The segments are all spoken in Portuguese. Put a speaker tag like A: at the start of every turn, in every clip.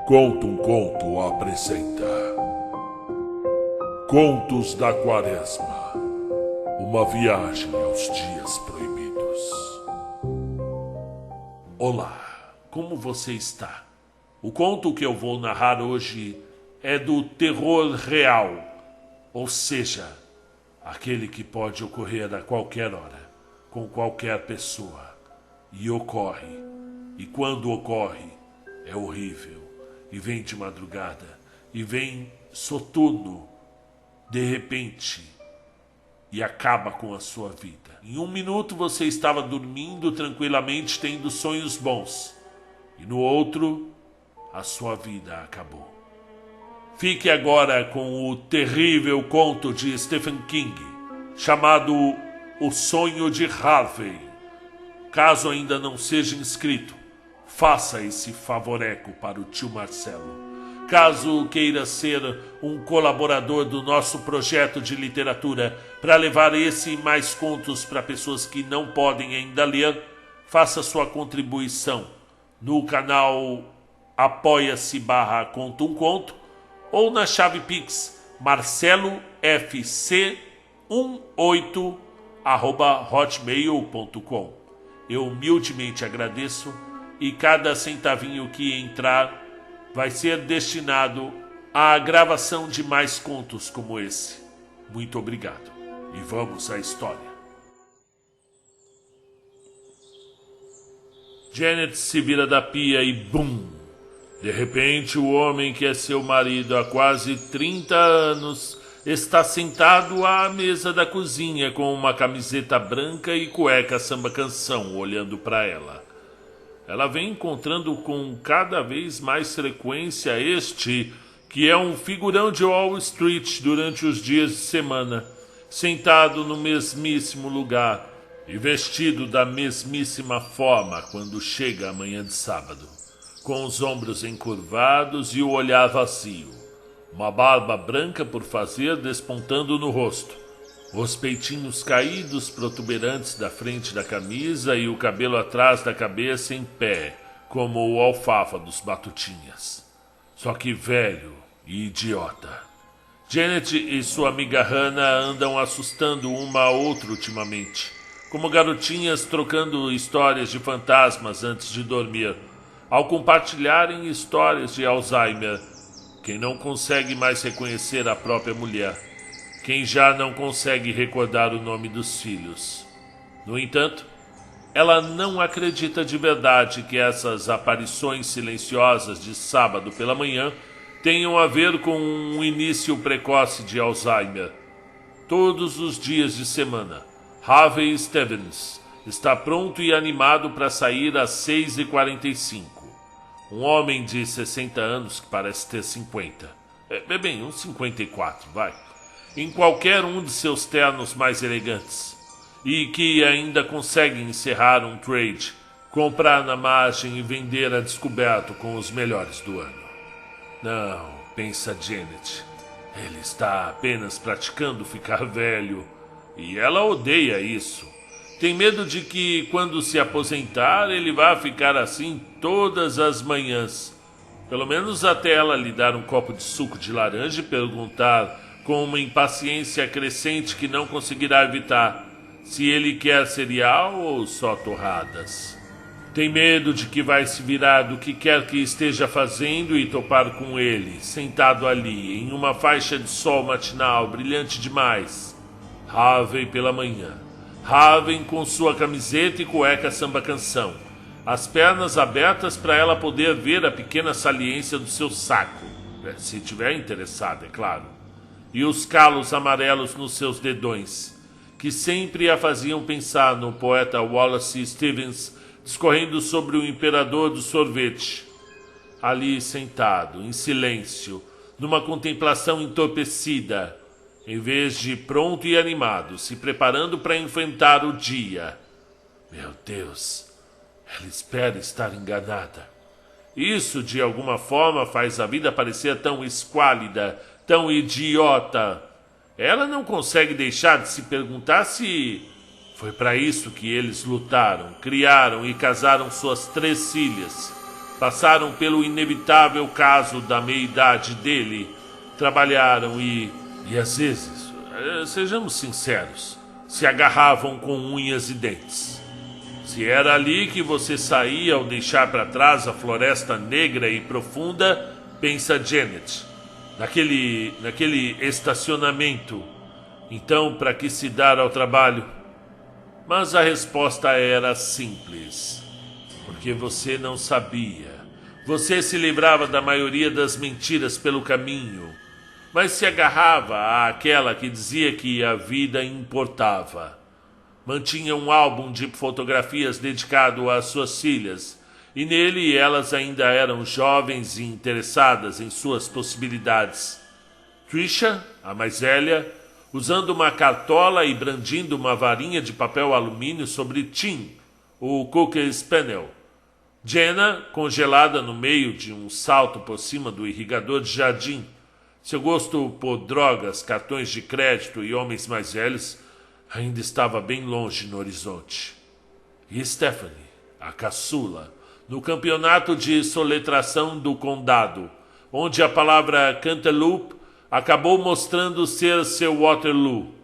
A: Conta um Conto apresenta Contos da Quaresma, uma viagem aos dias proibidos. Olá, como você está? O conto que eu vou narrar hoje é do terror real, ou seja, aquele que pode ocorrer a qualquer hora, com qualquer pessoa, e ocorre, e quando ocorre, é horrível. E vem de madrugada, e vem soturno, de repente, e acaba com a sua vida. Em um minuto você estava dormindo tranquilamente, tendo sonhos bons, e no outro, a sua vida acabou. Fique agora com o terrível conto de Stephen King, chamado O Sonho de Harvey. Caso ainda não seja inscrito, faça esse favoreco para o tio Marcelo. Caso queira ser um colaborador do nosso projeto de literatura para levar esse e mais contos para pessoas que não podem ainda ler, faça sua contribuição no canal apoia-se/conta um conto ou na chave Pix marcelofc18@hotmail.com. Eu humildemente agradeço e cada centavinho que entrar vai ser destinado à gravação de mais contos como esse. Muito obrigado. E vamos à história. Janet se vira da pia e bum! De repente, o homem que é seu marido há quase 30 anos está sentado à mesa da cozinha com uma camiseta branca e cueca samba-canção olhando para ela. Ela vem encontrando com cada vez mais frequência este, que é um figurão de Wall Street durante os dias de semana, sentado no mesmíssimo lugar e vestido da mesmíssima forma quando chega a manhã de sábado, com os ombros encurvados e o olhar vazio, uma barba branca por fazer despontando no rosto, os peitinhos caídos protuberantes da frente da camisa e o cabelo atrás da cabeça em pé, como o alfafa dos batutinhas. Só que velho e idiota. Janet e sua amiga Hannah andam assustando uma a outra ultimamente, como garotinhas trocando histórias de fantasmas antes de dormir, ao compartilharem histórias de Alzheimer. Quem não consegue mais reconhecer a própria mulher, quem já não consegue recordar o nome dos filhos. No entanto, ela não acredita de verdade que essas aparições silenciosas de sábado pela manhã tenham a ver com um início precoce de Alzheimer. Todos os dias de semana, Harvey Stevens está pronto e animado para sair às 6h45. Um homem de 60 anos que parece ter 50. Bem, uns 54, vai. Em qualquer um de seus ternos mais elegantes, e que ainda consegue encerrar um trade, comprar na margem e vender a descoberto com os melhores do ano. Não, pensa Janet, ele está apenas praticando ficar velho, e ela odeia isso. Tem medo de que, quando se aposentar, ele vá ficar assim todas as manhãs, pelo menos até ela lhe dar um copo de suco de laranja e perguntar, com uma impaciência crescente que não conseguirá evitar, se ele quer cereal ou só torradas. Tem medo de que vai se virar do que quer que esteja fazendo e topar com ele, sentado ali, em uma faixa de sol matinal brilhante demais. Harvey pela manhã. Harvey com sua camiseta e cueca samba-canção, as pernas abertas para ela poder ver a pequena saliência do seu saco, se estiver interessada, é claro. E os calos amarelos nos seus dedões, que sempre a faziam pensar no poeta Wallace Stevens discorrendo sobre o imperador do sorvete. Ali sentado, em silêncio, numa contemplação entorpecida, em vez de pronto e animado, se preparando para enfrentar o dia. Meu Deus, ela espera estar enganada. Isso, de alguma forma, faz a vida parecer tão esquálida, tão idiota. Ela não consegue deixar de se perguntar se foi para isso que eles lutaram, criaram e casaram suas 3 filhas, passaram pelo inevitável caso da meia-idade dele, trabalharam e às vezes, sejamos sinceros, se agarravam com unhas e dentes. Se era ali que você saía ao deixar para trás a floresta negra e profunda, pensa Janet, naquele estacionamento, então para que se dar ao trabalho? Mas a resposta era simples, porque você não sabia. Você se livrava da maioria das mentiras pelo caminho, mas se agarrava àquela que dizia que a vida importava. Mantinha um álbum de fotografias dedicado às suas filhas, e nele elas ainda eram jovens e interessadas em suas possibilidades. Trisha, a mais velha, usando uma cartola e brandindo uma varinha de papel alumínio sobre Tim, o Cocker Spaniel. Jenna, congelada no meio de um salto por cima do irrigador de jardim. Seu gosto por drogas, cartões de crédito e homens mais velhos ainda estava bem longe no horizonte. E Stephanie, a caçula, no campeonato de soletração do condado, onde a palavra Cantaloupe acabou mostrando ser seu Waterloo.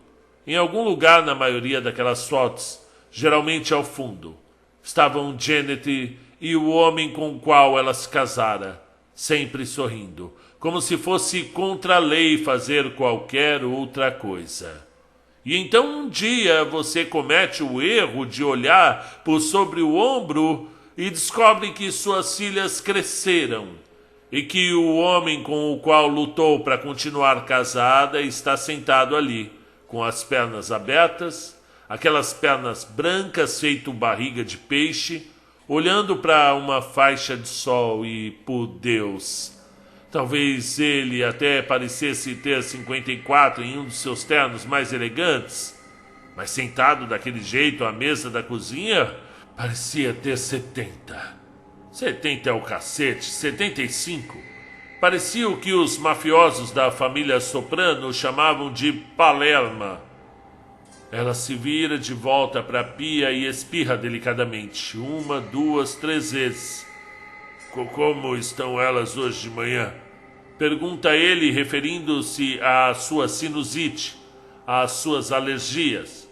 A: Em algum lugar na maioria daquelas fotos, geralmente ao fundo, estavam Janet e o homem com o qual ela se casara, sempre sorrindo, como se fosse contra a lei fazer qualquer outra coisa. E então um dia você comete o erro de olhar por sobre o ombro e descobre que suas filhas cresceram e que o homem com o qual lutou para continuar casada está sentado ali, com as pernas abertas, aquelas pernas brancas feito barriga de peixe, olhando para uma faixa de sol e, por Deus, talvez ele até parecesse ter 54 em um dos seus ternos mais elegantes, mas sentado daquele jeito à mesa da cozinha, parecia ter 70. 70 é o cacete, 75. Parecia o que os mafiosos da família Soprano chamavam de palerma. Ela se vira de volta para a pia e espirra delicadamente, 1, 2, 3 vezes. Como estão elas hoje de manhã? Pergunta ele, referindo-se à sua sinusite, às suas alergias.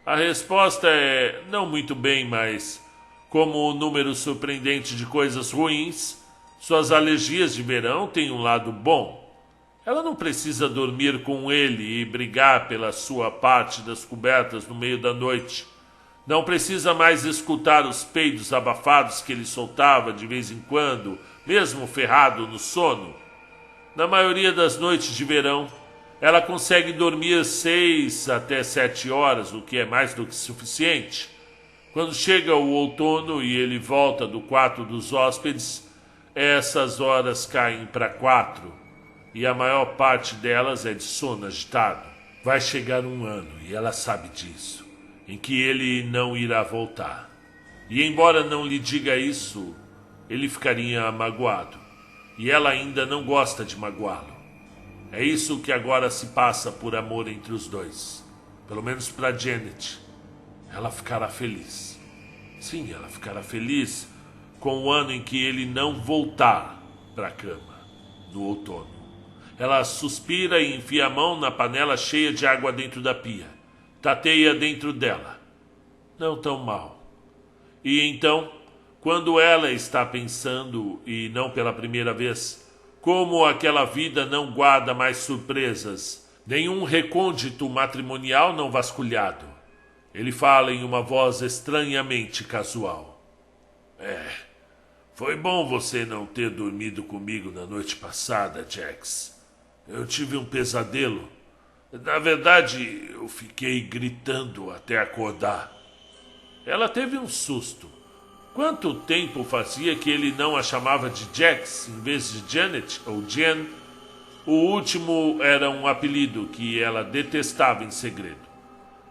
A: A resposta é não muito bem, mas como o número surpreendente de coisas ruins, suas alergias de verão têm um lado bom. Ela não precisa dormir com ele e brigar pela sua parte das cobertas no meio da noite. Não precisa mais escutar os peidos abafados que ele soltava de vez em quando, mesmo ferrado no sono. Na maioria das noites de verão, ela consegue dormir 6 até 7 horas, o que é mais do que suficiente. Quando chega o outono e ele volta do quarto dos hóspedes, essas horas caem para 4, e a maior parte delas é de sono agitado. Vai chegar um ano, e ela sabe disso, em que ele não irá voltar. E embora não lhe diga isso, ele ficaria magoado. E ela ainda não gosta de magoá-lo. É isso que agora se passa por amor entre os dois. Pelo menos para Janet. Ela ficará feliz. Sim, ela ficará feliz com o ano em que ele não voltar para a cama, no outono. Ela suspira e enfia a mão na panela cheia de água dentro da pia. Tateia dentro dela. Não tão mal. E então, quando ela está pensando, e não pela primeira vez, como aquela vida não guarda mais surpresas, nenhum recôndito matrimonial não vasculhado, ele fala em uma voz estranhamente casual. Foi bom você não ter dormido comigo na noite passada, Jax. Eu tive um pesadelo. Na verdade, eu fiquei gritando até acordar. Ela teve um susto. Quanto tempo fazia que ele não a chamava de Jax em vez de Janet ou Jen? O último era um apelido que ela detestava em segredo.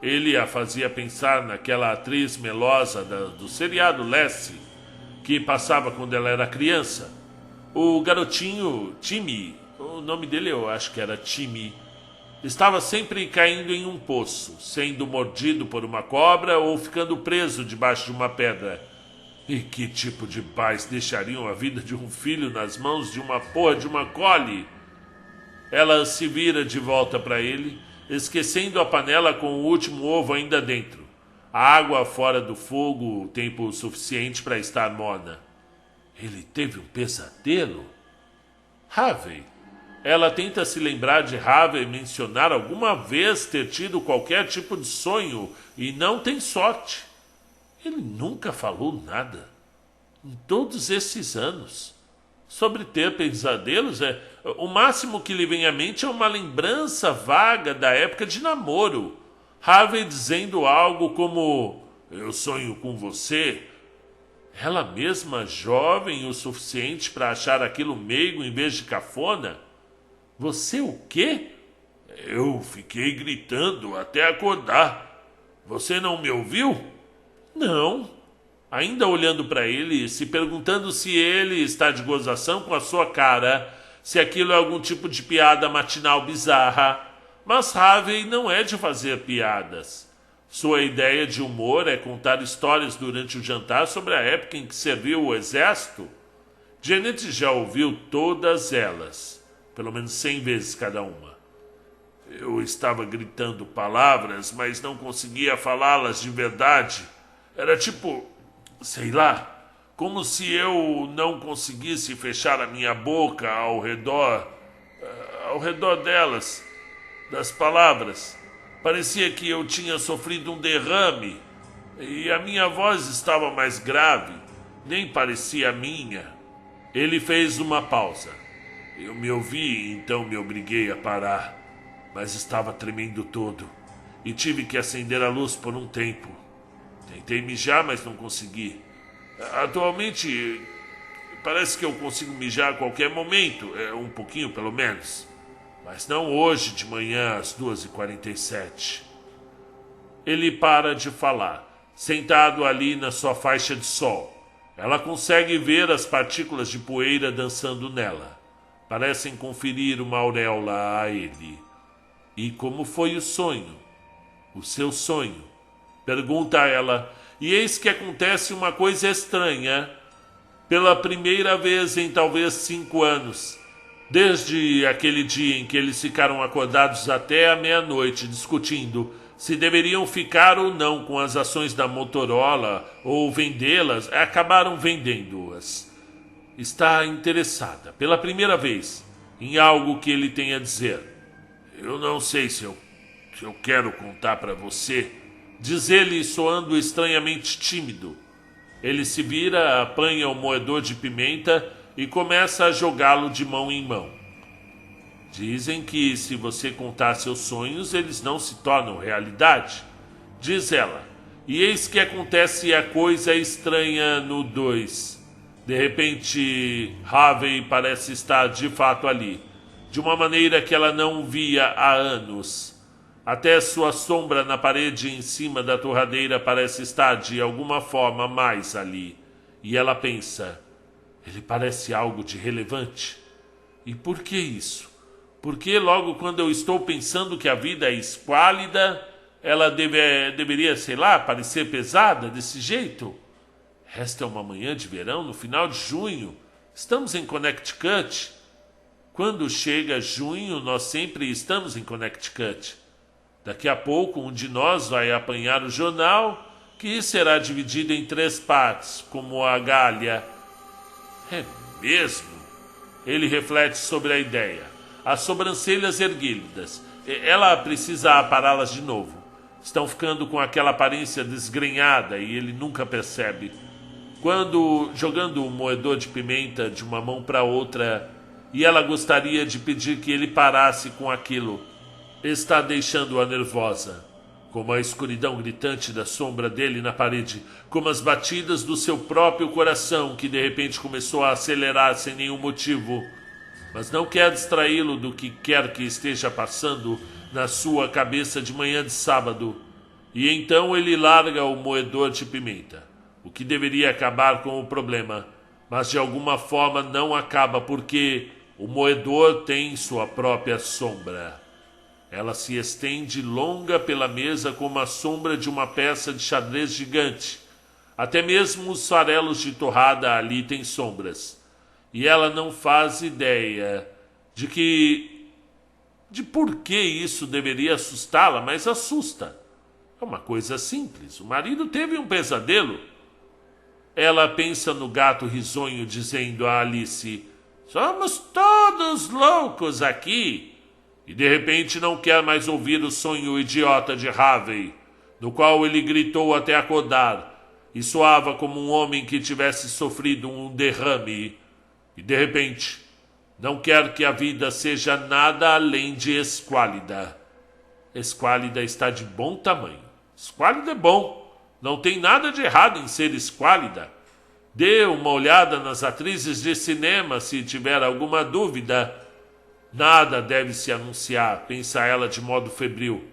A: Ele a fazia pensar naquela atriz melosa do seriado Lassie, que passava quando ela era criança. O garotinho Timmy, o nome dele eu acho que era Timmy, estava sempre caindo em um poço, sendo mordido por uma cobra ou ficando preso debaixo de uma pedra. E que tipo de pais deixariam a vida de um filho nas mãos de uma porra de uma Collie? Ela se vira de volta para ele, esquecendo a panela com o último ovo ainda dentro. A água fora do fogo, tempo suficiente para estar morna. Ele teve um pesadelo? Harvey. Ela tenta se lembrar de Harvey mencionar alguma vez ter tido qualquer tipo de sonho e não tem sorte. Ele nunca falou nada. Em todos esses anos. Sobre ter pesadelos, o máximo que lhe vem à mente é uma lembrança vaga da época de namoro. Harvey dizendo algo como: eu sonho com você. Ela mesma jovem o suficiente para achar aquilo meigo em vez de cafona. Você o quê? Eu fiquei gritando até acordar. Você não me ouviu? Não. Ainda olhando para ele, se perguntando se ele está de gozação com a sua cara, se aquilo é algum tipo de piada matinal bizarra. Mas Harvey não é de fazer piadas. Sua ideia de humor é contar histórias durante o jantar sobre a época em que serviu o exército. Janet já ouviu todas elas, pelo menos 100 vezes cada uma. Eu estava gritando palavras, mas não conseguia falá-las de verdade. Era tipo, sei lá, como se eu não conseguisse fechar a minha boca ao redor delas, das palavras. Parecia que eu tinha sofrido um derrame e a minha voz estava mais grave, nem parecia minha. Ele fez uma pausa. Eu me ouvi, então me obriguei a parar, mas estava tremendo todo e tive que acender a luz por um tempo. Tentei mijar, mas não consegui. Atualmente, parece que eu consigo mijar a qualquer momento, um pouquinho pelo menos. Mas não hoje de manhã às 2h47. Ele para de falar, sentado ali na sua faixa de sol. Ela consegue ver as partículas de poeira dançando nela. Parecem conferir uma auréola a ele. E como foi o sonho? O seu sonho? Pergunta ela, e eis que acontece uma coisa estranha. Pela primeira vez em talvez 5 anos, desde aquele dia em que eles ficaram acordados até a meia-noite discutindo se deveriam ficar ou não com as ações da Motorola ou vendê-las, acabaram vendendo-as. Está interessada, pela primeira vez, em algo que ele tem a dizer. Eu não sei se eu quero contar para você, diz ele soando estranhamente tímido. Ele se vira, apanha o moedor de pimenta e começa a jogá-lo de mão em mão. Dizem que se você contar seus sonhos, eles não se tornam realidade, diz ela. E eis que acontece a coisa estranha no 2. De repente, Harvey parece estar de fato ali, de uma maneira que ela não via há anos. Até sua sombra na parede em cima da torradeira parece estar de alguma forma mais ali. E ela pensa, ele parece algo de relevante. E por que isso? Porque logo quando eu estou pensando que a vida é esquálida, ela deveria, sei lá, parecer pesada desse jeito? Esta é uma manhã de verão no final de junho. Estamos em Connecticut. Quando chega junho, nós sempre estamos em Connecticut. Daqui a pouco, um de nós vai apanhar o jornal, que será dividido em 3 partes, como a galha. É mesmo? Ele reflete sobre a ideia. As sobrancelhas erguidas. Ela precisa apará-las de novo. Estão ficando com aquela aparência desgrenhada e ele nunca percebe. Quando, jogando o moedor de pimenta de uma mão para outra, e ela gostaria de pedir que ele parasse com aquilo, está deixando-a nervosa, como a escuridão gritante da sombra dele na parede, como as batidas do seu próprio coração que de repente começou a acelerar sem nenhum motivo, mas não quer distraí-lo do que quer que esteja passando na sua cabeça de manhã de sábado. E então ele larga o moedor de pimenta, o que deveria acabar com o problema, mas de alguma forma não acaba porque o moedor tem sua própria sombra. Ela se estende longa pela mesa como a sombra de uma peça de xadrez gigante. Até mesmo os farelos de torrada ali têm sombras. E ela não faz ideia de por que isso deveria assustá-la, mas assusta. É uma coisa simples. O marido teve um pesadelo. Ela pensa no gato risonho dizendo a Alice: "Somos todos loucos aqui." E de repente não quer mais ouvir o sonho idiota de Harvey, no qual ele gritou até acordar, e soava como um homem que tivesse sofrido um derrame. E de repente, não quer que a vida seja nada além de esquálida. Esquálida está de bom tamanho. Esquálida é bom. Não tem nada de errado em ser esquálida. Dê uma olhada nas atrizes de cinema se tiver alguma dúvida. Nada deve se anunciar, pensa ela de modo febril.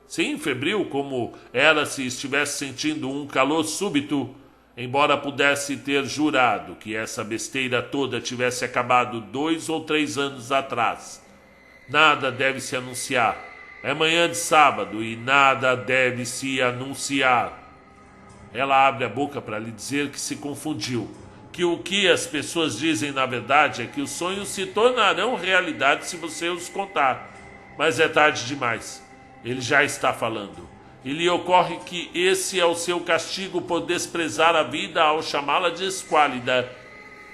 A: Sim, febril, como era se estivesse sentindo um calor súbito, embora pudesse ter jurado que essa besteira toda tivesse acabado 2 ou 3 anos atrás. Nada deve se anunciar. É manhã de sábado e nada deve se anunciar. Ela abre a boca para lhe dizer que se confundiu, que o que as pessoas dizem na verdade é que os sonhos se tornarão realidade se você os contar. Mas é tarde demais. Ele já está falando. E lhe ocorre que esse é o seu castigo por desprezar a vida ao chamá-la de esquálida.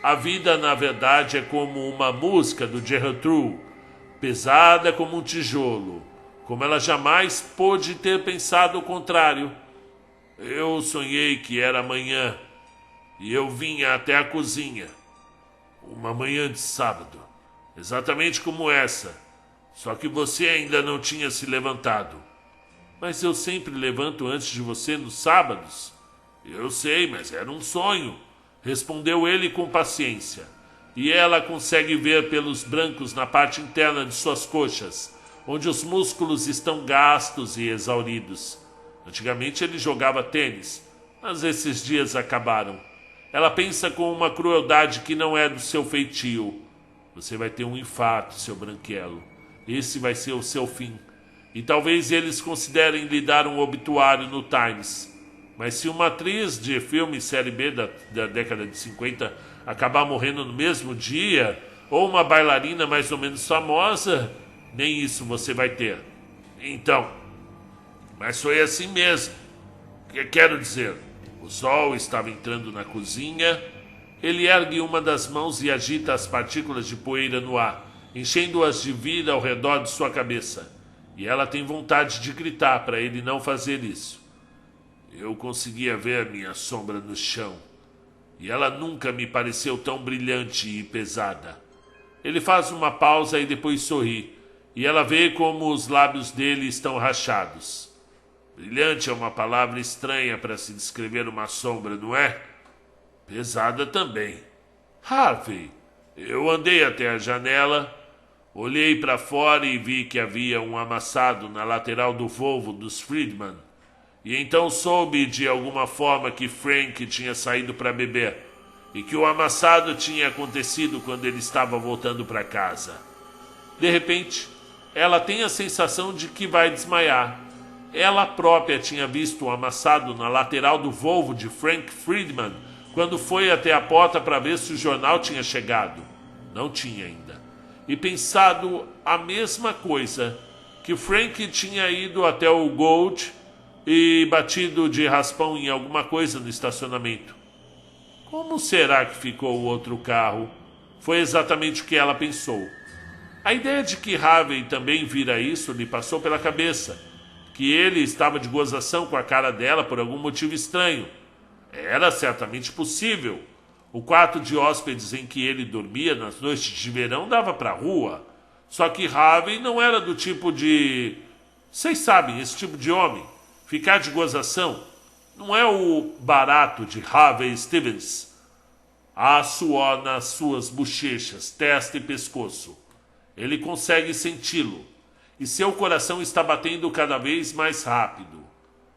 A: A vida, na verdade, é como uma música do Gertrude, pesada como um tijolo, como ela jamais pôde ter pensado o contrário. Eu sonhei que era manhã e eu vinha até a cozinha. Uma manhã de sábado, exatamente como essa, só que você ainda não tinha se levantado. Mas eu sempre levanto antes de você nos sábados. Eu sei, mas era um sonho, respondeu ele com paciência. E ela consegue ver pelos brancos na parte interna de suas coxas, onde os músculos estão gastos e exauridos. Antigamente ele jogava tênis, mas esses dias acabaram. Ela pensa com uma crueldade que não é do seu feitio. Você vai ter um infarto, seu branquelo. Esse vai ser o seu fim. E talvez eles considerem lhe dar um obituário no Times. Mas se uma atriz de filme série B da década de 50 acabar morrendo no mesmo dia, ou uma bailarina mais ou menos famosa, nem isso você vai ter. Então, mas foi assim mesmo. Quero dizer, o sol estava entrando na cozinha. Ele ergue uma das mãos e agita as partículas de poeira no ar, enchendo-as de vida ao redor de sua cabeça. E ela tem vontade de gritar para ele não fazer isso. Eu conseguia ver minha sombra no chão. E ela nunca me pareceu tão brilhante e pesada. Ele faz uma pausa e depois sorri. E ela vê como os lábios dele estão rachados. Brilhante é uma palavra estranha para se descrever uma sombra, não é? Pesada também. Harvey, eu andei até a janela, olhei para fora e vi que havia um amassado na lateral do Volvo dos Friedman. E então soube de alguma forma que Frank tinha saído para beber e que o amassado tinha acontecido quando ele estava voltando para casa. De repente, ela tem a sensação de que vai desmaiar. Ela própria tinha visto o amassado na lateral do Volvo de Frank Friedman quando foi até a porta para ver se o jornal tinha chegado. Não tinha ainda. E pensado a mesma coisa, que Frank tinha ido até o Gold e batido de raspão em alguma coisa no estacionamento. Como será que ficou o outro carro? Foi exatamente o que ela pensou. A ideia de que Harvey também vira isso lhe passou pela cabeça, que ele estava de gozação com a cara dela por algum motivo estranho. Era certamente possível. O quarto de hóspedes em que ele dormia nas noites de verão dava para a rua. Só que Harvey não era do tipo de... Vocês sabem, esse tipo de homem. Ficar de gozação não é o barato de Harvey Stevens. Há suor nas suas bochechas, testa e pescoço. Ele consegue senti-lo. E seu coração está batendo cada vez mais rápido.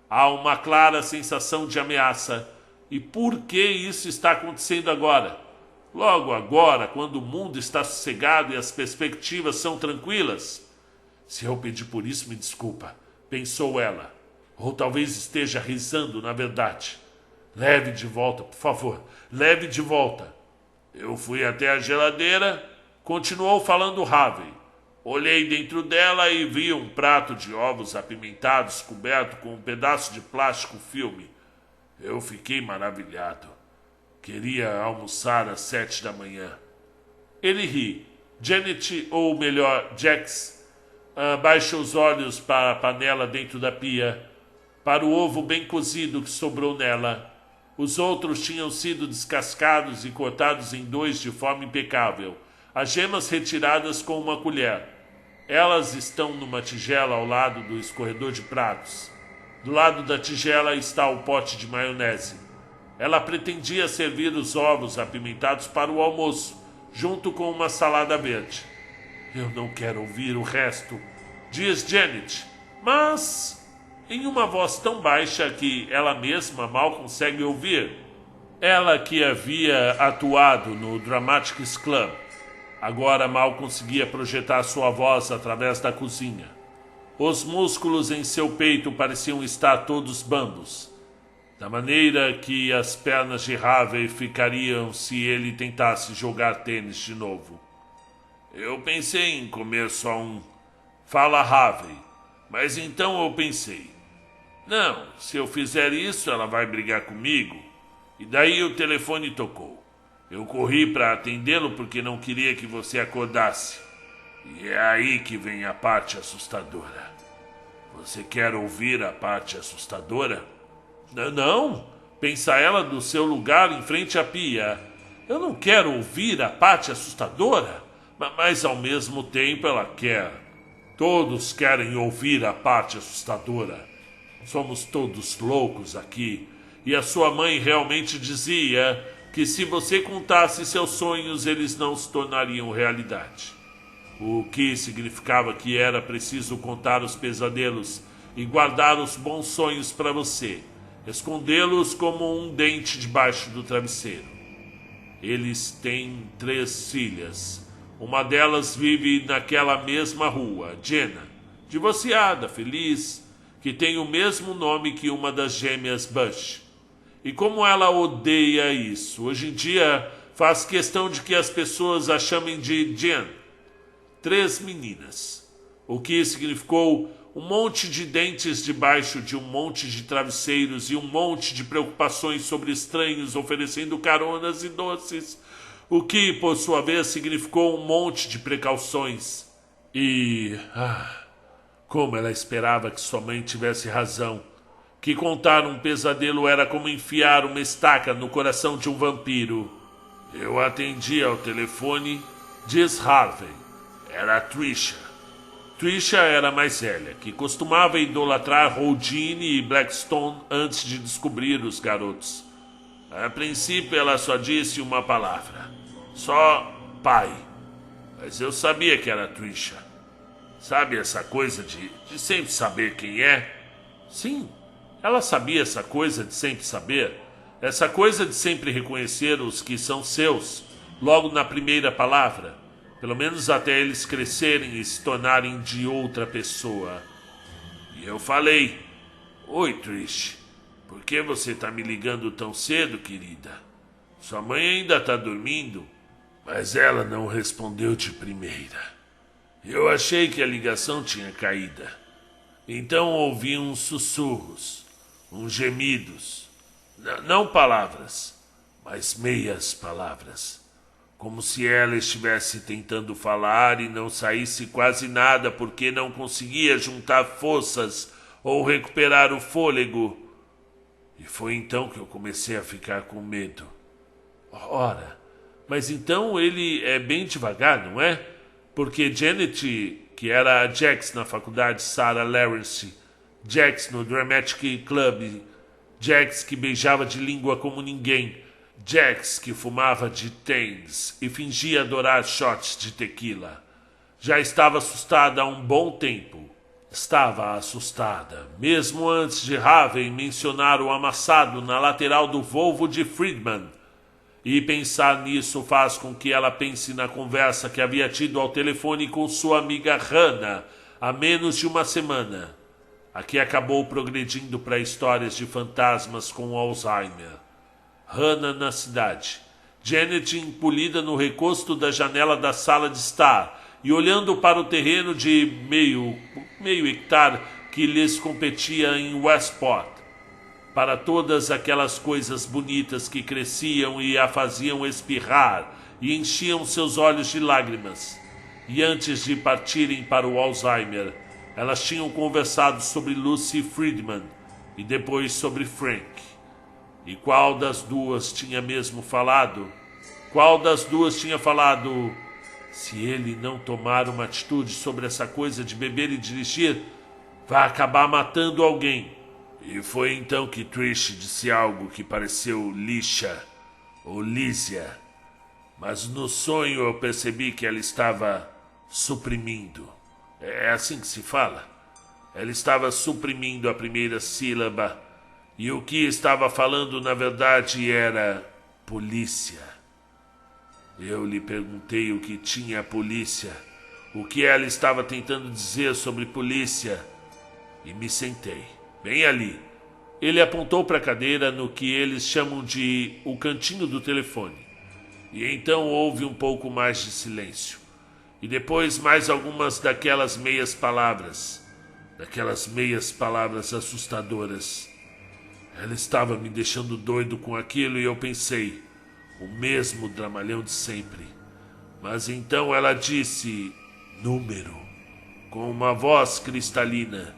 A: Há uma clara sensação de ameaça. E por que isso está acontecendo agora? Logo agora, quando o mundo está sossegado e as perspectivas são tranquilas? Se eu pedir por isso, me desculpa, pensou ela. Ou talvez esteja risando, na verdade. Leve de volta, por favor. Leve de volta. Eu fui até a geladeira, continuou falando Harvey. Olhei dentro dela e vi um prato de ovos apimentados coberto com um pedaço de plástico filme. Eu fiquei maravilhado. Queria almoçar às 7 da manhã. Ele ri. Janet, ou melhor, Jax, baixa os olhos para a panela dentro da pia, para o ovo bem cozido que sobrou nela. Os outros tinham sido descascados e cortados em dois de forma impecável, as gemas retiradas com uma colher. Elas estão numa tigela ao lado do escorredor de pratos. Do lado da tigela está o pote de maionese. Ela pretendia servir os ovos apimentados para o almoço, junto com uma salada verde. Eu não quero ouvir o resto, diz Janet, mas em uma voz tão baixa que ela mesma mal consegue ouvir. Ela que havia atuado no Dramatics Club, agora mal conseguia projetar sua voz através da cozinha. Os músculos em seu peito pareciam estar todos bambos, da maneira que as pernas de Harvey ficariam se ele tentasse jogar tênis de novo. Eu pensei em comer só um. Fala Harvey. Mas então eu pensei, não, se eu fizer isso ela vai brigar comigo. E daí o telefone tocou. Eu corri para atendê-lo porque não queria que você acordasse. E é aí que vem a parte assustadora. Você quer ouvir a parte assustadora? Não, pensa ela do seu lugar em frente à pia. Eu não quero ouvir a parte assustadora, mas ao mesmo tempo ela quer. Todos querem ouvir a parte assustadora. Somos todos loucos aqui. E a sua mãe realmente dizia que se você contasse seus sonhos, eles não se tornariam realidade. O que significava que era preciso contar os pesadelos e guardar os bons sonhos para você, escondê-los como um dente debaixo do travesseiro. Eles têm 3 filhas. Uma delas vive naquela mesma rua, Jenna, divorciada, feliz, que tem o mesmo nome que uma das gêmeas Bush. E como ela odeia isso, hoje em dia faz questão de que as pessoas a chamem de Jen. 3 meninas, o que significou um monte de dentes debaixo de um monte de travesseiros e um monte de preocupações sobre estranhos oferecendo caronas e doces, o que, por sua vez, significou um monte de precauções. E... como ela esperava que sua mãe tivesse razão, que contar um pesadelo era como enfiar uma estaca no coração de um vampiro. Eu atendi ao telefone, diz Harvey. Era a Trisha. Trisha era mais velha, que costumava idolatrar Houdini e Blackstone antes de descobrir os garotos. A princípio ela só disse uma palavra. Só pai. Mas eu sabia que era a Trisha. Sabe essa coisa de sempre saber quem é? Sim, ela sabia essa coisa de sempre saber. Essa coisa de sempre reconhecer os que são seus, logo na primeira palavra. Pelo menos até eles crescerem e se tornarem de outra pessoa. E eu falei, oi Trish, por que você tá me ligando tão cedo, querida? Sua mãe ainda tá dormindo? Mas ela não respondeu de primeira. Eu achei que a ligação tinha caído. Então ouvi uns sussurros, uns gemidos. Não palavras, mas meias palavras. Como se ela estivesse tentando falar e não saísse quase nada porque não conseguia juntar forças ou recuperar o fôlego. E foi então que eu comecei a ficar com medo. Ora, mas então ele é bem devagar, não é? Porque Janet, que era a Jax na faculdade Sarah Lawrence, Jax no Dramatic Club, Jax que beijava de língua como ninguém, Jax que fumava de tens e fingia adorar shots de tequila. Já estava assustada há um bom tempo. Estava assustada, mesmo antes de Harvey mencionar o amassado na lateral do Volvo de Friedman. E pensar nisso faz com que ela pense na conversa que havia tido ao telefone com sua amiga Hannah há menos de uma semana. A que acabou progredindo para histórias de fantasmas com Alzheimer. Hannah na cidade. Janet encolhida no recosto da janela da sala de estar e olhando para o terreno de meio hectare que lhes competia em Westport, para todas aquelas coisas bonitas que cresciam e a faziam espirrar e enchiam seus olhos de lágrimas. E antes de partirem para o Alzheimer, elas tinham conversado sobre Lucy Friedman e depois sobre Frank. E qual das duas tinha mesmo falado? Qual das duas tinha falado: se ele não tomar uma atitude sobre essa coisa de beber e dirigir, vai acabar matando alguém? E foi então que Trish disse algo que pareceu Lisha ou Lísia, mas no sonho eu percebi que ela estava suprimindo. É assim que se fala? Ela estava suprimindo a primeira sílaba e o que estava falando na verdade era polícia. Eu lhe perguntei o que tinha a polícia, o que ela estava tentando dizer sobre polícia, e me sentei, bem ali. Ele apontou para a cadeira no que eles chamam de o cantinho do telefone. E então houve um pouco mais de silêncio. E depois mais algumas daquelas meias palavras assustadoras. Ela estava me deixando doido com aquilo e eu pensei, o mesmo dramalhão de sempre. Mas então ela disse, número, com uma voz cristalina.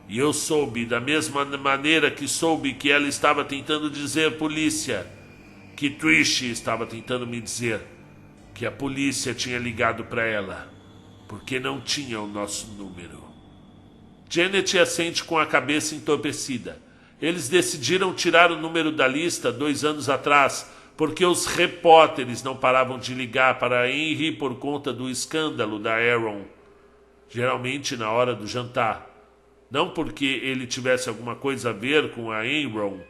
A: E eu soube, da mesma maneira que soube que ela estava tentando dizer polícia, que Trish estava tentando me dizer que a polícia tinha ligado para ela, porque não tinha o nosso número. Janet assente com a cabeça entorpecida. Eles decidiram tirar o número da lista 2 anos atrás, porque os repórteres não paravam de ligar para Henry por conta do escândalo da Aaron, geralmente na hora do jantar. Não porque ele tivesse alguma coisa a ver com a Aaron,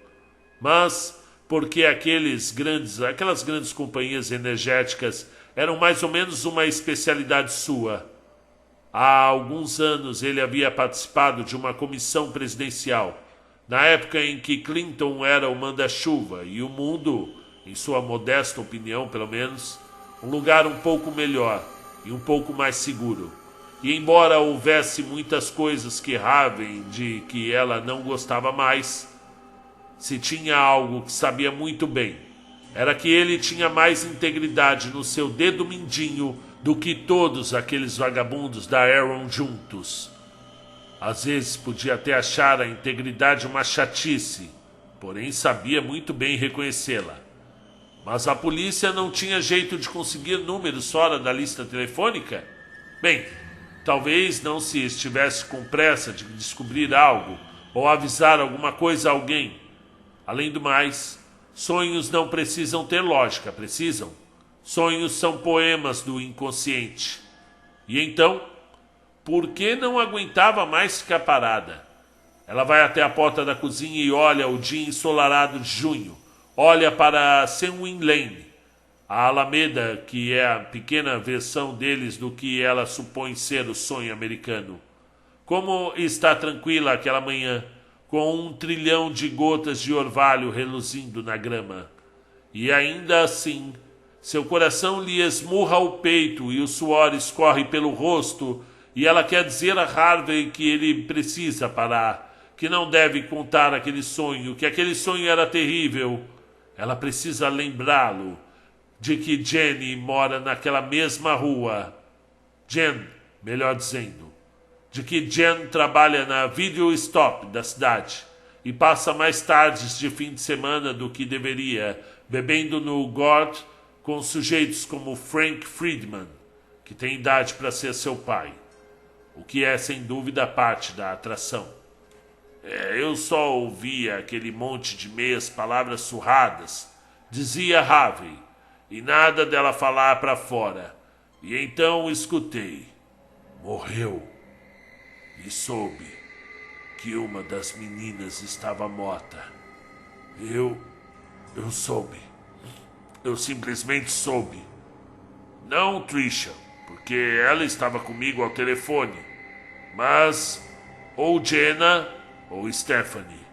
A: mas porque aquelas grandes companhias energéticas eram mais ou menos uma especialidade sua. Há alguns anos ele havia participado de uma comissão presidencial, na época em que Clinton era o manda-chuva e o mundo, em sua modesta opinião pelo menos, um lugar um pouco melhor e um pouco mais seguro. E embora houvesse muitas coisas que Raven de que ela não gostava mais, se tinha algo que sabia muito bem, era que ele tinha mais integridade no seu dedo mindinho do que todos aqueles vagabundos da Aaron juntos. Às vezes podia até achar a integridade uma chatice, porém sabia muito bem reconhecê-la. Mas a polícia não tinha jeito de conseguir números fora da lista telefônica? Bem, talvez não se estivesse com pressa de descobrir algo ou avisar alguma coisa a alguém. Além do mais, sonhos não precisam ter lógica, precisam? Sonhos são poemas do inconsciente. E então, por que não aguentava mais ficar parada? Ela vai até a porta da cozinha e olha o dia ensolarado de junho. Olha para Senwin Lane, a Alameda, que é a pequena versão deles do que ela supõe ser o sonho americano. Como está tranquila aquela manhã, com 1 trilhão de gotas de orvalho reluzindo na grama. E ainda assim, seu coração lhe esmurra o peito e o suor escorre pelo rosto, e ela quer dizer a Harvey que ele precisa parar, que não deve contar aquele sonho, que aquele sonho era terrível. Ela precisa lembrá-lo de que Jenny mora naquela mesma rua. Jen, melhor dizendo, de que Jen trabalha na Video Stop da cidade e passa mais tardes de fim de semana do que deveria, bebendo no Gord com sujeitos como Frank Friedman, que tem idade para ser seu pai, o que é sem dúvida parte da atração. Eu só ouvia aquele monte de meias palavras surradas, dizia Harvey, e nada dela falar para fora. E então escutei. Morreu. E soube que uma das meninas estava morta. Eu soube. Eu simplesmente soube. Não Trisha, porque ela estava comigo ao telefone, mas ou Jenna ou Stephanie.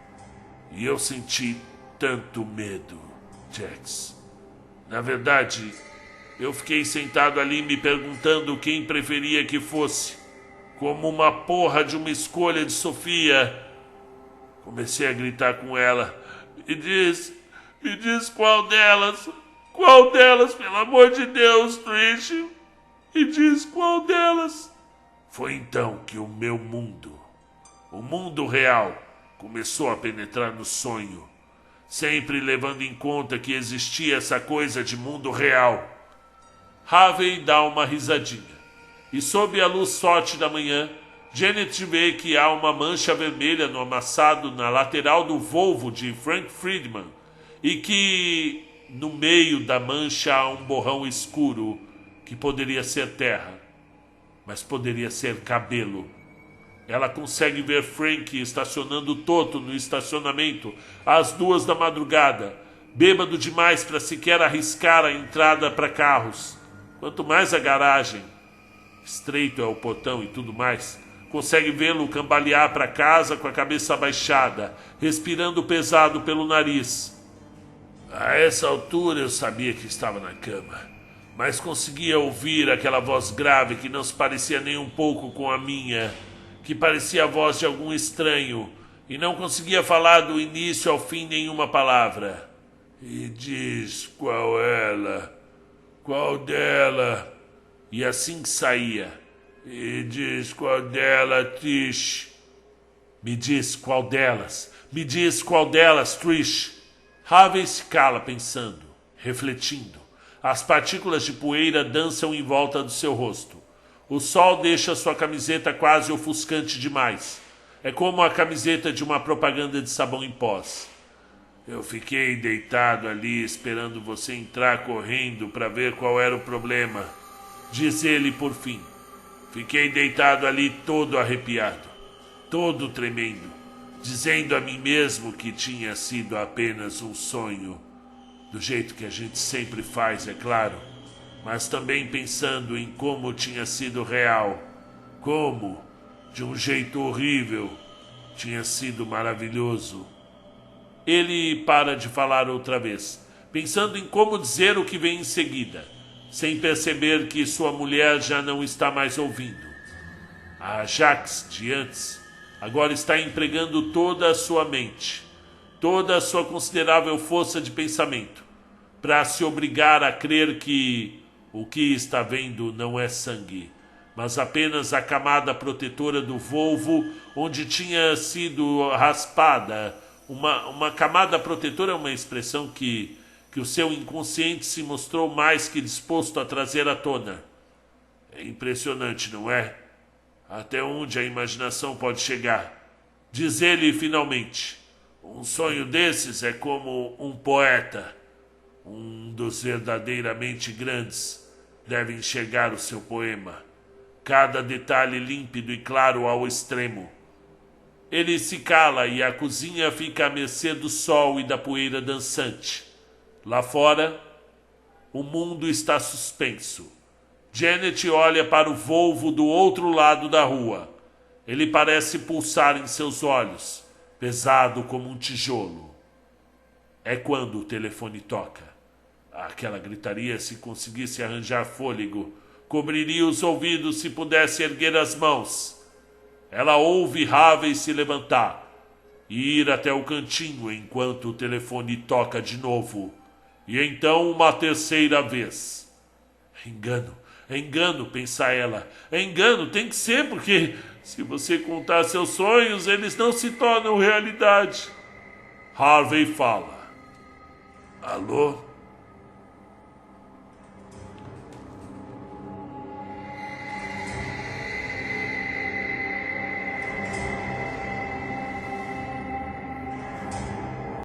A: E eu senti tanto medo. Jax. Na verdade, eu fiquei sentado ali me perguntando quem preferia que fosse. Como uma porra de uma escolha de Sofia. Comecei a gritar com ela. Me diz qual delas? Qual delas, pelo amor de Deus, Trish? Me diz qual delas? Foi então que o meu mundo, o mundo real, começou a penetrar no sonho, sempre levando em conta que existia essa coisa de mundo real. Harvey dá uma risadinha, e sob a luz forte da manhã, Janet vê que há uma mancha vermelha no amassado na lateral do Volvo de Frank Friedman, e que no meio da mancha há um borrão escuro que poderia ser terra, mas poderia ser cabelo. Ela consegue ver Frank estacionando torto no estacionamento às 2 da madrugada, bêbado demais para sequer arriscar a entrada para carros. Quanto mais a garagem, estreito é o portão e tudo mais, consegue vê-lo cambalear para casa com a cabeça abaixada, respirando pesado pelo nariz. A essa altura eu sabia que estava na cama, mas conseguia ouvir aquela voz grave que não se parecia nem um pouco com a minha, que parecia a voz de algum estranho, e não conseguia falar do início ao fim nenhuma palavra. E diz qual ela, qual dela, e assim saía. E diz qual dela, Trish. Me diz qual delas, Trish. Harvey se cala pensando, refletindo. As partículas de poeira dançam em volta do seu rosto. O sol deixa sua camiseta quase ofuscante demais. É como a camiseta de uma propaganda de sabão em pós. Eu fiquei deitado ali esperando você entrar correndo para ver qual era o problema, diz ele por fim. Fiquei deitado ali todo arrepiado, todo tremendo, dizendo a mim mesmo que tinha sido apenas um sonho. Do jeito que a gente sempre faz, é claro, mas também pensando em como tinha sido real, como, de um jeito horrível, tinha sido maravilhoso. Ele para de falar outra vez, pensando em como dizer o que vem em seguida, sem perceber que sua mulher já não está mais ouvindo. A Jax de antes agora está empregando toda a sua mente, toda a sua considerável força de pensamento, para se obrigar a crer que o que está vendo não é sangue, mas apenas a camada protetora do Volvo onde tinha sido raspada. Uma camada protetora é uma expressão que o seu inconsciente se mostrou mais que disposto a trazer à tona. É impressionante, não é? Até onde a imaginação pode chegar. Diz ele finalmente. Um sonho desses é como um poeta. Um dos verdadeiramente grandes deve enxergar o seu poema. Cada detalhe límpido e claro ao extremo. Ele se cala e a cozinha fica à mercê do sol e da poeira dançante. Lá fora, o mundo está suspenso. Janet olha para o Volvo do outro lado da rua. Ele parece pulsar em seus olhos, pesado como um tijolo. É quando o telefone toca. Aquela gritaria, se conseguisse arranjar fôlego, cobriria os ouvidos se pudesse erguer as mãos. Ela ouve Harvey se levantar e ir até o cantinho enquanto o telefone toca de novo. E então uma terceira vez. É engano, pensa ela. É engano, tem que ser, porque se você contar seus sonhos, eles não se tornam realidade. Harvey fala. Alô?